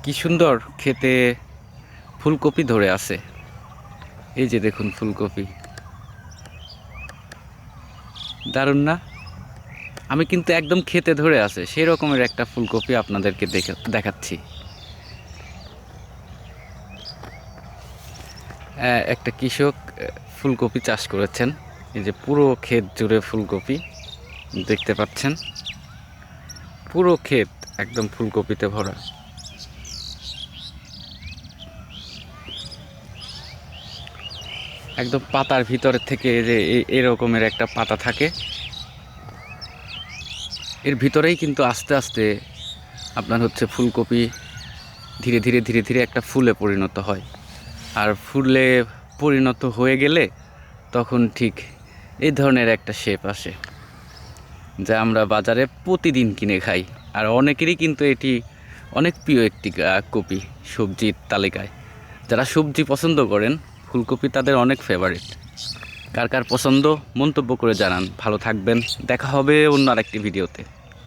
কি সুন্দর খেতে ফুলকপি ধরে আছে। এই যে দেখুন ফুলকপি, দারুণ না? আমি কিন্তু একদম খেতে ধরে আছে সেই রকমের একটা ফুলকপি আপনাদেরকে দেখাচ্ছি। একটা কৃষক ফুলকপি চাষ করেছেন। এই যে পুরো ক্ষেত জুড়ে ফুলকপি দেখতে পাচ্ছেন, পুরো ক্ষেত একদম ফুলকপিতে ভরা। একদম পাতার ভিতরে থেকে যে এরকমের একটা পাতা থাকে, এর ভিতরেই কিন্তু আস্তে আস্তে আপনার হচ্ছে ফুলকপি ধীরে ধীরে ধীরে ধীরে একটা ফুলে পরিণত হয়। আর ফুলে পরিণত হয়ে গেলে তখন ঠিক এই ধরনের একটা শেপ আসে, যা আমরা বাজারে প্রতিদিন কিনে খাই। আর অনেকেরই কিন্তু এটি অনেক প্রিয় একটি কপি সবজির তালিকায়। যারা সবজি পছন্দ করেন, ফুলকপি তাদের অনেক ফেভারিট। কার কার পছন্দ মন্তব্য করে জানান। ভালো থাকবেন, দেখা হবে অন্য আরেকটি ভিডিওতে।